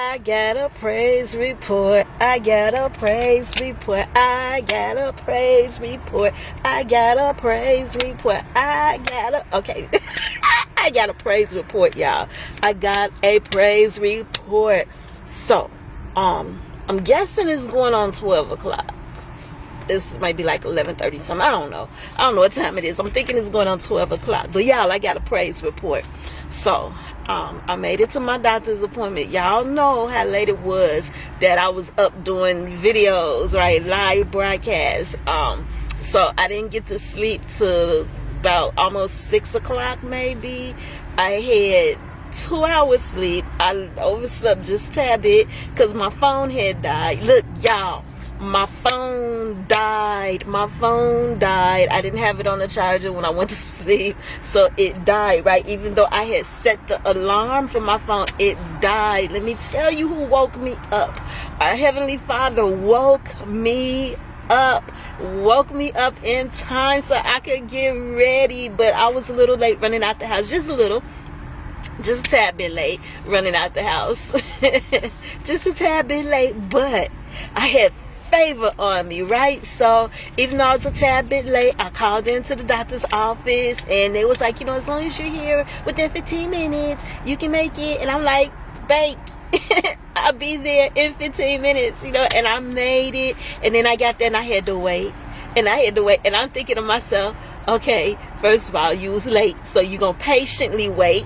I got a praise report. I got a praise report. I got a praise report. I got a praise report. Okay. I got a praise report, y'all. I got a praise report. So, I'm guessing it's going on 12 o'clock. This might be like 11:30 something. I don't know what time it is. I'm thinking it's going on 12 o'clock. But y'all, I got a praise report. So I made it to my doctor's appointment. Y'all know how late it was that I was up doing videos, right? Live broadcasts. So I didn't get to sleep till about almost 6 o'clock maybe. I had 2 hours sleep. I overslept just a tad bit because my phone had died. Look, y'all. My phone died. I didn't have it on the charger when I went to sleep, so it died, right? Even though I had set the alarm for my phone, it died. Let me tell you who woke me up. Our Heavenly Father woke me up in time so I could get ready, but I was a little late running out the house, just a tad bit late running out the house. Just a tad bit late, but I had favor on me, right? So even though I was a tad bit late, I called into the doctor's office and they was like, as long as you're here within 15 minutes, you can make it. And I'm like, thank I'll be there in 15 minutes, and I made it. And then I got there and I had to wait. And I'm thinking to myself, okay, first of all, you was late, so you're gonna patiently wait.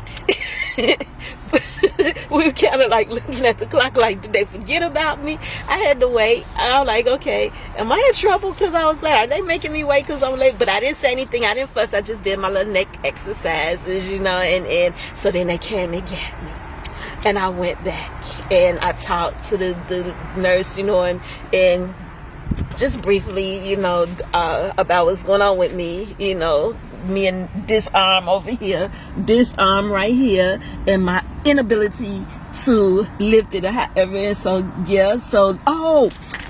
We were kind of like looking at the clock like, did they forget about me? I had to wait. I was like, okay, am I in trouble because I was late? Are they making me wait because I'm late? But I didn't say anything. I didn't fuss. I just did my little neck exercises, and so then they came and got me. And I went back and I talked to the nurse, and just briefly, about what's going on with me, me and this arm over here, this arm right here, and my inability to lift it. And so,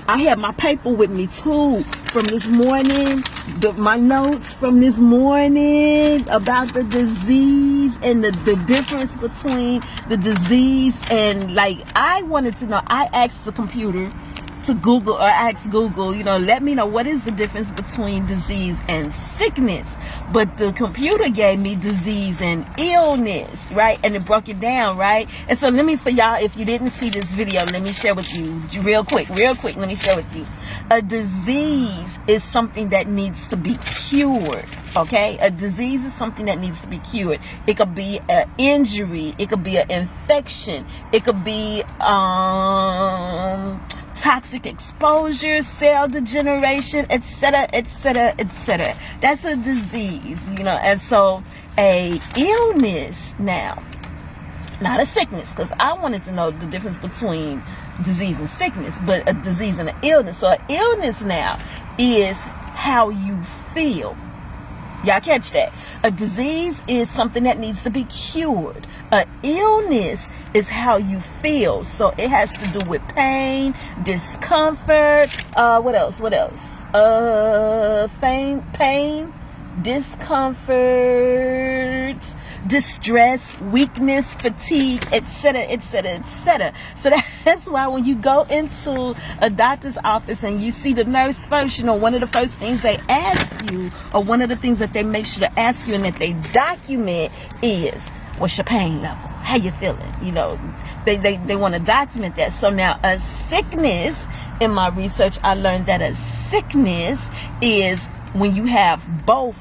I had my paper with me too from this morning, my notes from this morning about the disease and the difference between the disease and, I wanted to know. I asked the computer to Google, or ask Google, let me know what is the difference between disease and sickness. But the computer gave me disease and illness, right? And it broke it down, right? And so for y'all, if you didn't see this video, let me share with you real quick, let me share with you. A disease is something that needs to be cured, okay? A disease is something that needs to be cured. It could be an injury, it could be an infection, it could be toxic exposure, cell degeneration, etc. That's a disease, and so a illness now, not a sickness, because I wanted to know the difference between disease and sickness, but a disease and an illness. So an illness now is how you feel. Y'all catch that? A disease is something that needs to be cured. An illness is how you feel. So it has to do with pain, discomfort, what else? Pain, discomfort, distress, weakness, fatigue, etc. So that's why when you go into a doctor's office and you see the nurse first, one of the first things they ask you, or one of the things that they make sure to ask you and that they document is, what's your pain level? How you feeling? They want to document that. So now a sickness, in my research, I learned that a sickness is when you have both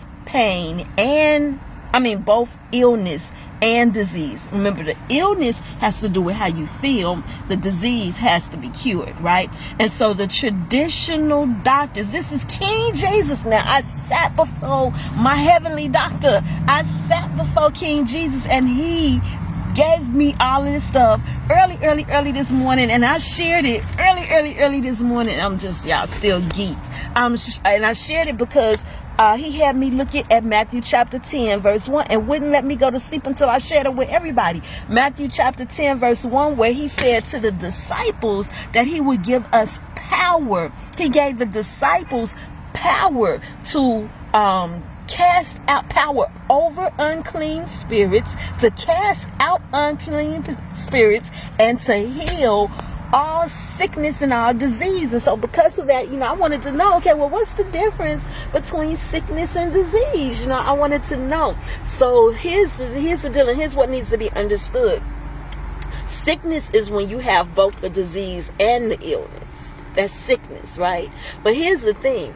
both illness and disease. Remember, the illness has to do with how you feel. The disease has to be cured, right? And so the traditional doctors, this is King Jesus now. I sat before my heavenly doctor. I sat before King Jesus, and he gave me all of this stuff early this morning, and I shared it early this morning. I'm just, y'all, still geeked. And I shared it because he had me look at Matthew chapter 10 verse 1 and wouldn't let me go to sleep until I shared it with everybody. Matthew chapter 10 verse 1, where he said to the disciples that he would give us power. He gave the disciples power to cast out, power over unclean spirits, to cast out unclean spirits, and to heal all sickness and all disease. And so because of that, I wanted to know, okay, well, what's the difference between sickness and disease? I wanted to know. So here's the deal, and here's what needs to be understood. Sickness is when you have both the disease and the illness. That's sickness, right? But here's the thing.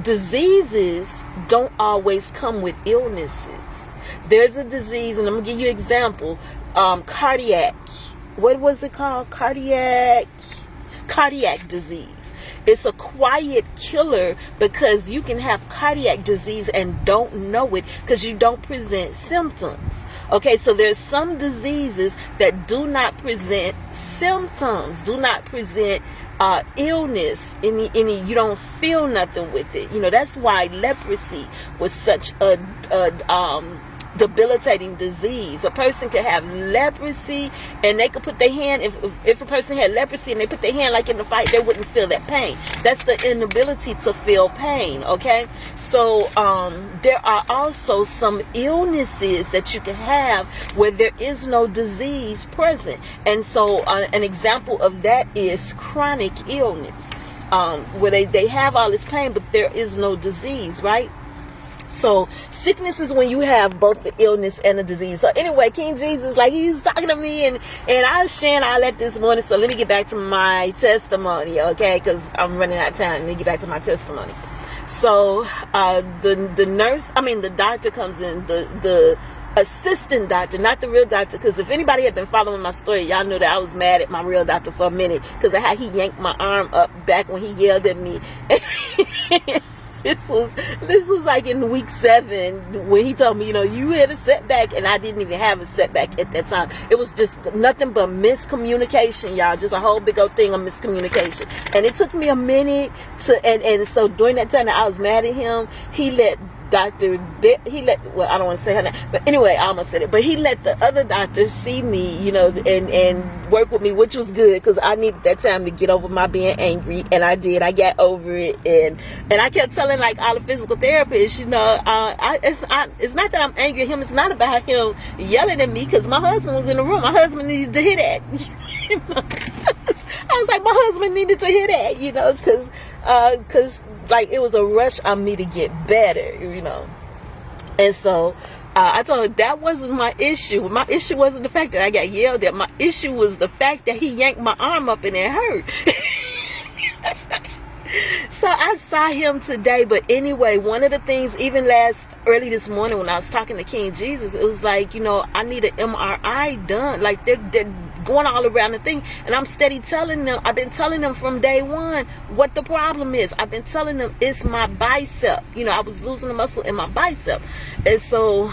Diseases don't always come with illnesses. There's a disease, and I'm going to give you an example. Cardiac. What was it called? Cardiac disease. It's a quiet killer because you can have cardiac disease and don't know it because you don't present symptoms. Okay, so there's some diseases that do not present symptoms, do not present illness. Any you don't feel nothing with it. That's why leprosy was such a debilitating disease. A person could have leprosy and they could put their hand, if a person had leprosy and they put their hand like in the fight, they wouldn't feel that pain. That's the inability to feel pain. Okay, so there are also some illnesses that you can have where there is no disease present, and so an example of that is chronic illness, where they have all this pain but there is no disease, right? So sickness is when you have both the illness and the disease. So anyway, King Jesus, he's talking to me, and I was sharing all that this morning. So let me get back to my testimony, okay? Because I'm running out of time. Let me get back to my testimony. So the doctor comes in, the assistant doctor, not the real doctor, because if anybody had been following my story, y'all know that I was mad at my real doctor for a minute because of how he yanked my arm up back when he yelled at me. This was like in week 7 when he told me, you had a setback, and I didn't even have a setback at that time. It was just nothing but miscommunication, y'all. Just a whole big old thing of miscommunication. And it took me a minute and so during that time that I was mad at him, he let I don't want to say her name, but anyway, I almost said it, but he let the other doctors see me, and work with me, which was good because I needed that time to get over my being angry, and I did. I got over it, and I kept telling all the physical therapists, it's not that I'm angry at him. It's not about him yelling at me because my husband was in the room. My husband needed to hear that. I was like, my husband needed to hear that, because it was a rush on me to get better, and so I told her that wasn't my issue. My issue wasn't the fact that I got yelled at. My issue was the fact that he yanked my arm up and it hurt. So I saw him today, but anyway, one of the things, even early this morning when I was talking to King Jesus, it was I need an MRI done. They're going all around the thing, and I'm steady telling them, I've been telling them from day one what the problem is. I've been telling them it's my bicep. I was losing the muscle in my bicep, and so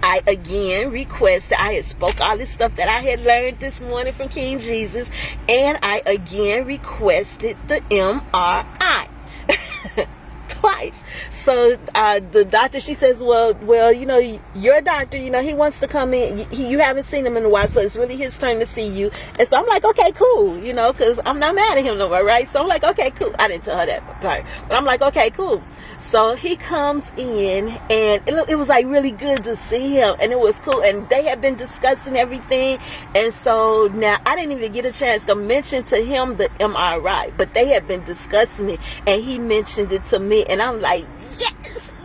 I again requested, I had spoke all this stuff that I had learned this morning from King Jesus, and I again requested the MRI. Twice. So the doctor, she says, well, your doctor, he wants to come in. You haven't seen him in a while, so it's really his turn to see you. And so I'm like, okay, cool, because I'm not mad at him no more, right? So I'm like, okay, cool. I didn't tell her that part, but I'm like, okay, cool. So he comes in, and it was really good to see him, and it was cool. And they had been discussing everything, and so now I didn't even get a chance to mention to him the MRI, but they had been discussing it, and he mentioned it to me, and I'm like,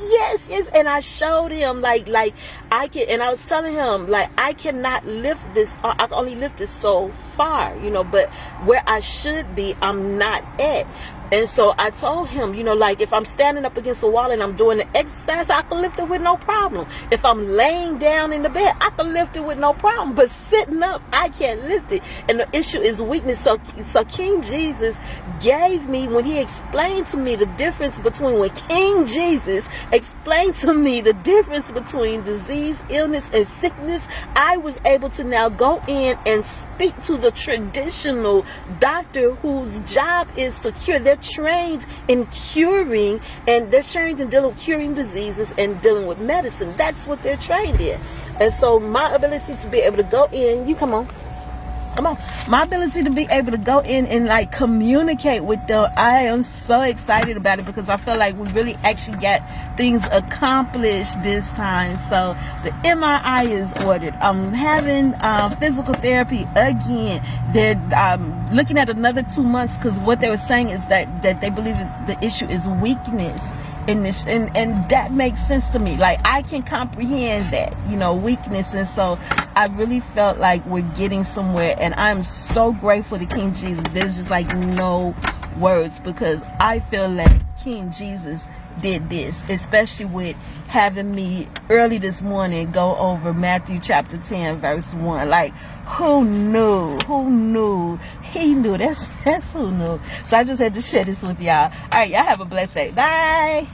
yes. And I showed him I can, and I was telling him I cannot lift this. I can only lift it so far, but where I should be, I'm not at. And so I told him, if I'm standing up against a wall and I'm doing the exercise, I can lift it with no problem. If I'm laying down in the bed, I can lift it with no problem. But sitting up, I can't lift it. And the issue is weakness. So King Jesus gave me, when he explained to me the difference between, when King Jesus explained to me the difference between disease, illness, and sickness, I was able to now go in and speak to the traditional doctor whose job is to cure. They're trained in curing, and they're trained in dealing with curing diseases and dealing with medicine. That's what they're trained in. And so my ability to be able to go in, you come on. Come on. My ability to be able to go in and like communicate with them. I am so excited about it because I feel like we really actually got things accomplished this time. So the MRI is ordered. I'm having physical therapy again. They're looking at another 2 months because what they were saying is that they believe the issue is weakness. And that makes sense to me. Like, I can comprehend that, weakness. And so I really felt like we're getting somewhere, and I'm so grateful to King Jesus. There's just like no words, because I feel like King Jesus did this, especially with having me early this morning go over Matthew chapter 10 verse 1. Like, who knew? He knew. That's who knew. So I just had to share this with y'all. All right, y'all have a blessed day. Bye.